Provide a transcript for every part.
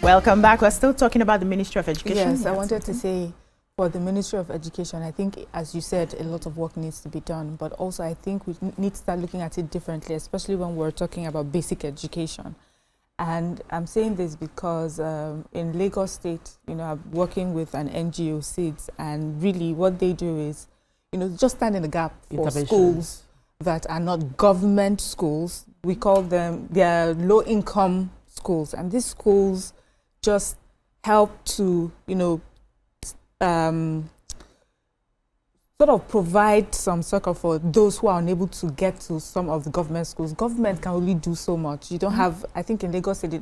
Welcome back. We're still talking about the Ministry of Education. Yes, I wanted to say for the Ministry of Education, I think, as you said, a lot of work needs to be done. But also, I think we need to start looking at it differently, especially when we're talking about basic education. And I'm saying this because in Lagos State, you know, I'm working with an NGO, SIDS, and really what they do is, you know, just stand in the gap for schools that are not government schools. We call them, they're low-income schools. And these schools just help to, you know, sort of provide some succor for those who are unable to get to some of the government schools. Government can only do so much. You don't have, I think in Lagos City,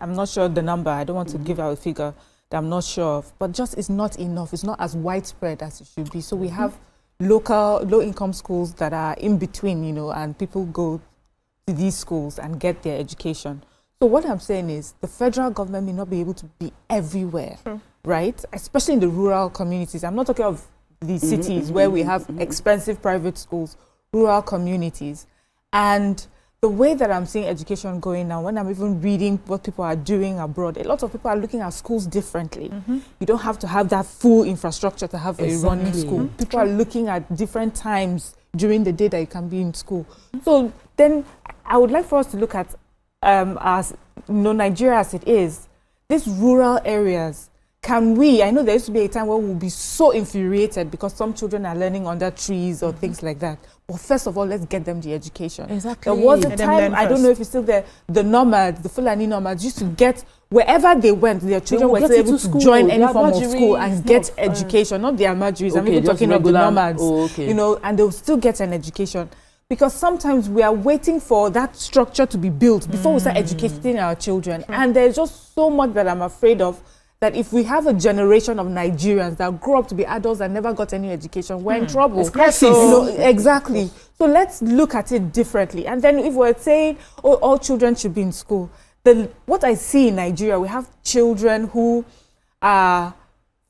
I'm not sure the number, I don't want to give out a figure that I'm not sure of, but just it's not enough. It's not as widespread as it should be. So we have local, low-income schools that are in between, you know, and people go to these schools and get their education. So what I'm saying is the federal government may not be able to be everywhere, right? Especially in the rural communities. I'm not talking of the cities where we have expensive private schools, rural communities. And the way that I'm seeing education going now, when I'm even reading what people are doing abroad, a lot of people are looking at schools differently. You don't have to have that full infrastructure to have a running school. People are looking at different times during the day that you can be in school. So then I would like for us to look at, as you know, Nigeria as it is, these rural areas, can we, I know there used to be a time where we'll be so infuriated because some children are learning under trees or things like that. But first of all, let's get them the education. Exactly. There was a time, I don't know if it's still there, the nomads, the Fulani nomads used to get, wherever they went, their children were able to join any form of school and get education, not the Almajiris. I'm even talking of the nomads, you know, and they'll still get an education. Because sometimes we are waiting for that structure to be built before we start educating our children. And there's just so much that I'm afraid of, that if we have a generation of Nigerians that grow up to be adults that never got any education, we're in trouble. It's crisis. You know, exactly. So let's look at it differently. And then if we're saying, oh, all children should be in school, then what I see in Nigeria, we have children who are,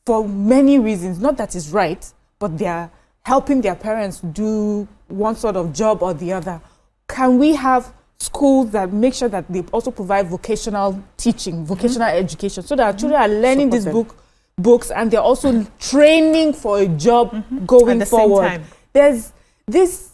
for many reasons, not that it's right, but they are helping their parents do one sort of job or the other. Can we have schools that make sure that they also provide vocational teaching, vocational education, so that our children are learning these books and they're also training for a job going forward? Same time. There's this,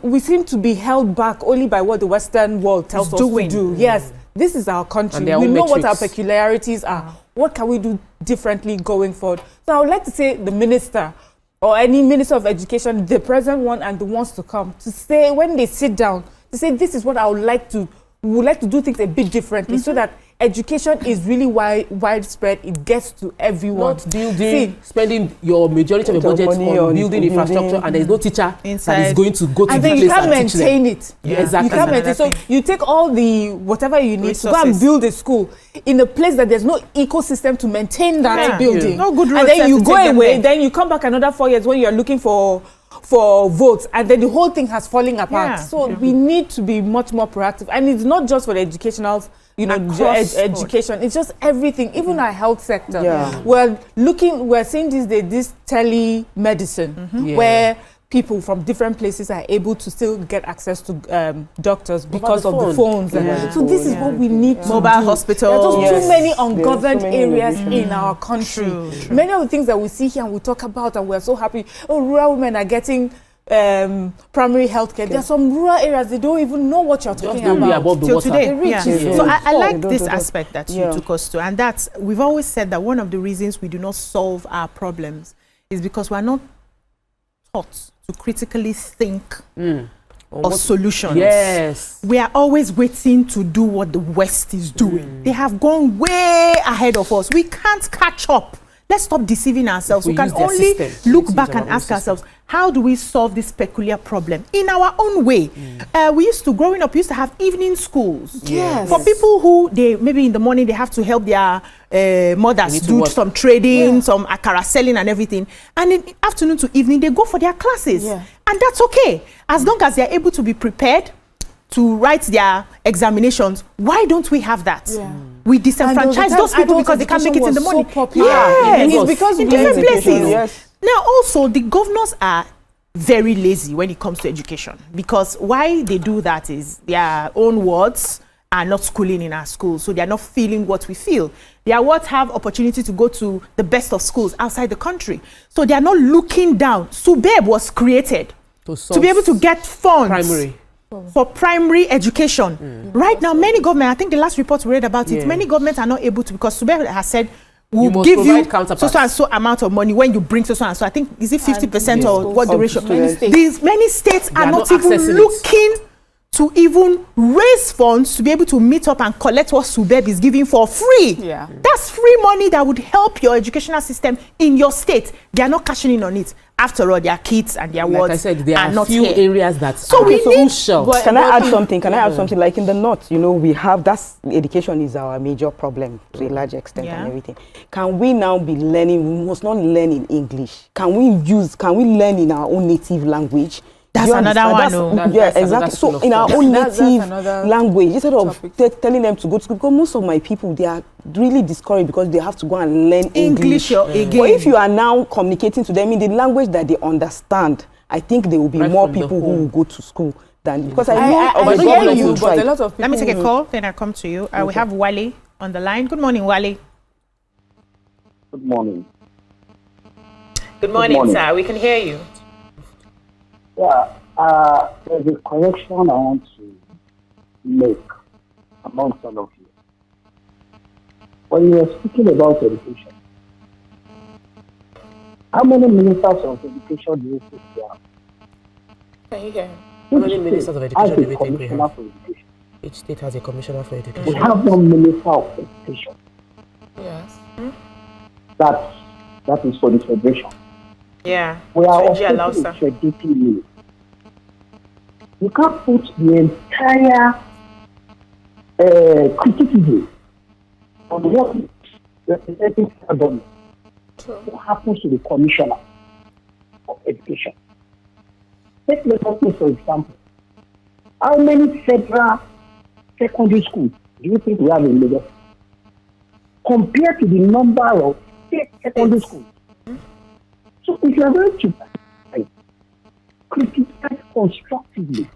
we seem to be held back only by what the Western world tells us to do. Yes, this is our country. We know what our peculiarities are. What can we do differently going forward? So I would like to say the minister or any minister of education, the present one and the ones to come, to say when they sit down, to say this is what I would like to, we would like to do things a bit differently so that education is really widespread, it gets to everyone. Not building, spending your majority of your budget on building infrastructure and there's no teacher inside that is going to go to the place and you can't maintain it. Yeah, exactly. You can't maintain. So you take all the whatever you need to go and build a school in a place that there's no ecosystem to maintain that building. No good roads. And then you go away, then you come back another 4 years when you're looking for votes, and then the whole thing has fallen apart. So we need to be much more proactive, and it's not just for the educational, you know, education. It's just everything, even our health sector. We're seeing these days this telemedicine where people from different places are able to still get access to doctors because of the phones. So this is what we need to mobile hospitals. There are just too many ungoverned areas in our country. Many of the things that we see here and we talk about and we're so happy, oh, rural women are getting primary health care. There are some rural areas, they don't even know what you're talking about till today. So I like this aspect that you took us to, and that's, we've always said that one of the reasons we do not solve our problems is because we're not taught to critically think of solutions. Yes. We are always waiting to do what the West is doing. They have gone way ahead of us. We can't catch up. Let's stop deceiving ourselves. We can only look back and ask ourselves, how do we solve this peculiar problem in our own way? We used to, growing up, used to have evening schools. Yes. For people who, they maybe in the morning, they have to help their mothers do some trading, some akara selling and everything. And in the afternoon to evening, they go for their classes. And that's okay. As long as they're able to be prepared to write their examinations. Why don't we have that? We disenfranchise those people because they can't make it in the morning. It's because in different places. Now also, the governors are very lazy when it comes to education, because why they do that is their own words are not schooling in our schools, so they are not feeling what we feel. They are what have opportunity to go to the best of schools outside the country. So they are not looking down. SUBEB was created to be able to get funds for primary education. Right now, many governments, I think the last report we read about it, many governments are not able to, because SUBEB has said, we'll give you so and so amount of money when you bring so and so. I think, is it 50% or what the ratio? Many states are not even looking to even raise funds to be able to meet up and collect what SUBEB is giving for free. Yeah. That's free money that would help your educational system in your state. They are not cashing in on it. After all, their kids and their wards, like I said, there are not few here. areas that so are crucial. Can I add something? Can I add something? Like in the north, you know, we have education is our major problem to a large extent and everything. Can we now be learning? We must not learn in English. Can we learn in our own native language? That's another one. Yeah, exactly. So in our own native language, instead of telling them to go to school, because most of my people, they are really discouraged because they have to go and learn English. Again. But if you are now communicating to them in the language that they understand, I think there will be more people who will go to school than, because I hear you, but a lot of people. Let me take a call, then I come to you. We have Wale on the line. Good morning, Wale. Good morning. Good morning, sir. We can hear you. Yeah, there's a correction I want to make amongst all of you. When you were speaking about education, how many ministers of education do you think there are? Can you hear? How many ministers of education do we think we have? Each state has a commissioner for education. We have one minister of education. Yes. That is for the federation. Yeah. We are operating with federating unit. You can't put the entire criticism on what representing government. What happens to the commissioner of education? Let's look at, for example, how many federal secondary schools do you think we have in Lagos compared to the number of state secondary schools? So if you are going to criticize constructively.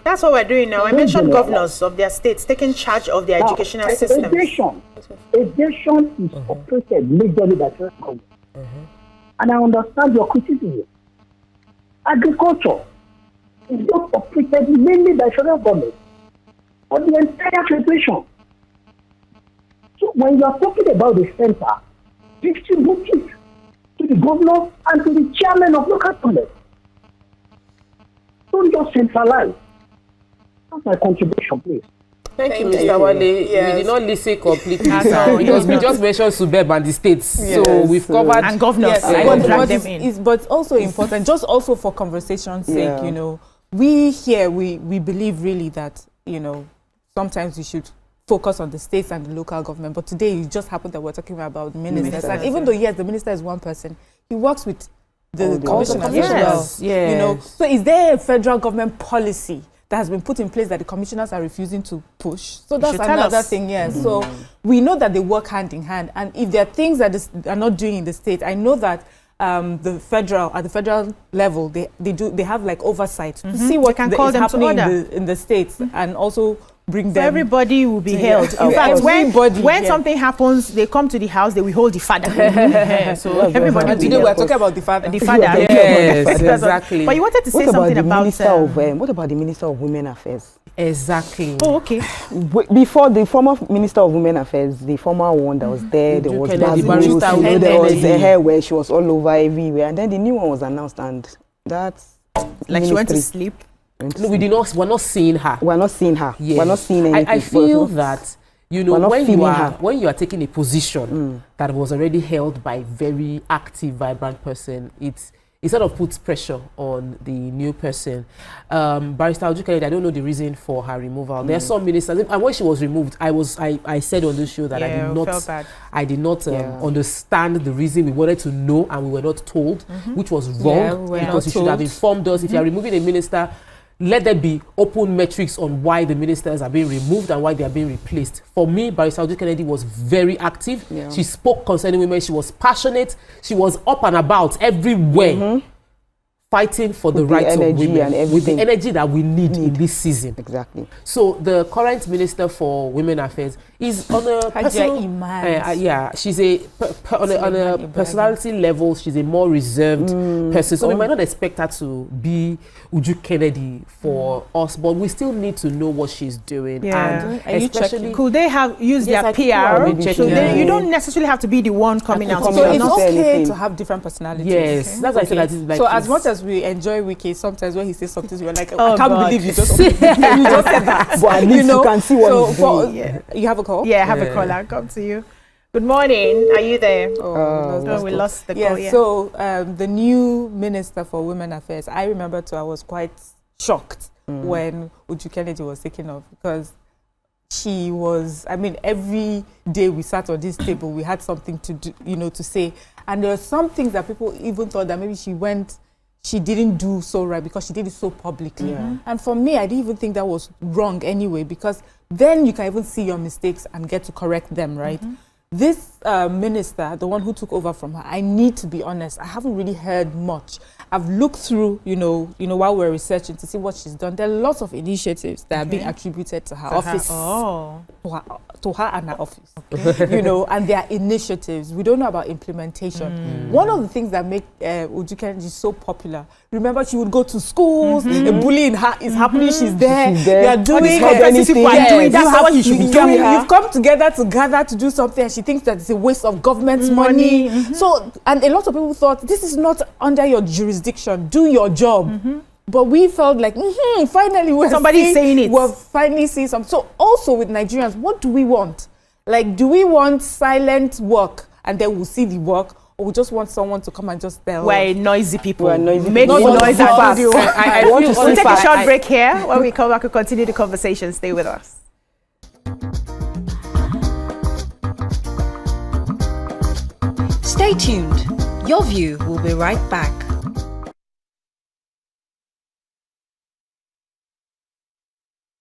That's what we're doing now. I mentioned governors of their states taking charge of their educational systems. Education is operated majorly by federal government. And I understand your criticism. Agriculture is not operated mainly by federal government, but the entire federation. So when you are talking about the center, distribute it to the governor and to the chairman of local government. Don't just centralize. That's my contribution, please. Thank you, Mr. Wale. Yes. We did not listen completely because we just mentioned SUBEB and the states. Yes. So we've covered and governors. Yes. But it's also important, just also for conversation's sake, you know, we believe really that, you know, sometimes we should focus on the states and the local government. But today it just happened that we're talking about ministers. And even though, yes, the minister is one person, he works with the commissioners as well. Yes. You know, so is there a federal government policy that has been put in place that the commissioners are refusing to push? So that's another thing, yes. So we know that they work hand in hand. And if there are things that they are not doing in the state, I know that at the federal level, they have like oversight to see what is happening in the states and also bring them. Everybody will be held. In fact, when something happens, they come to the house, they will hold the father. So everybody. And today we're talking about the father. The father. Yes, exactly. But you wanted to say something about what about the Minister of Women Affairs? Exactly. Oh, okay. Before the former Minister of Women Affairs, the former one that was there was there was a hair where she was all over everywhere, and then the new one was announced, and that's like she went to sleep. No, we're not seeing her. We're not seeing her. Yes. We're not seeing anything. I feel that, you know, when you are taking a position that was already held by a very active, vibrant person, it sort of puts pressure on the new person. Barrister Ojukelede, I don't know the reason for her removal. There are some ministers, and when she was removed, I said on the show that I did not understand the reason. We wanted to know and we were not told, which was wrong, because you should have informed us. If you are removing a minister, let there be open metrics on why the ministers are being removed and why they are being replaced. For me, Barrister Ojukelede was very active. Yeah. She spoke concerning women. She was passionate. She was up and about everywhere. fighting for the rights of women with the energy that we need in this season. Exactly. So the current Minister for Women Affairs is on a personal, she's on a personality level, she's a more reserved person. So we might not expect her to be Uju Kennedy for us, but we still need to know what she's doing. Yeah. And especially, could they use their PR? So you don't necessarily have to be the one coming out. So it's okay to have different personalities. Yes, that's why I said that. Like, so as much as we enjoy Wiki, sometimes when he says something, we're like, I can't believe you just said that. But at least you can see what he's doing. You have a call? Yeah, I have a call. I'll come to you. Good morning. Are you there? We lost the call. Yeah. So the new Minister for Women Affairs, I remember too, I was quite shocked when Uju Kennedy was taken off, because she was, I mean, every day we sat on this table, we had something to do, to say. And there were some things that people even thought that maybe she didn't do so right because she did it so publicly. And for me, I didn't even think that was wrong anyway, because then you can even see your mistakes and get to correct them, right? This minister, the one who took over from her, I need to be honest, I haven't really heard much. I've looked through, while we're researching to see what she's done. There are lots of initiatives that are being attributed to her office. To her and her office. And their initiatives. We don't know about implementation. One of the things that make Uju Kennedy so popular, remember she would go to schools, the bullying is happening, she's there. They are doing anything. That's what you should be doing. You've come together to do something, and she thinks that it's a waste of government's money. So, and a lot of people thought, this is not under your jurisdiction, do your job. But we felt like, finally we're saying it. We're finally seeing something. So also with Nigerians, what do we want? Like, do we want silent work and then we'll see the work? Or we just want someone to come and just tell We're noisy people. We're noisy Make people. noise fast. We'll take a short break here. When we come back, we'll continue the conversation. Stay with us. Stay tuned. Your View will be right back.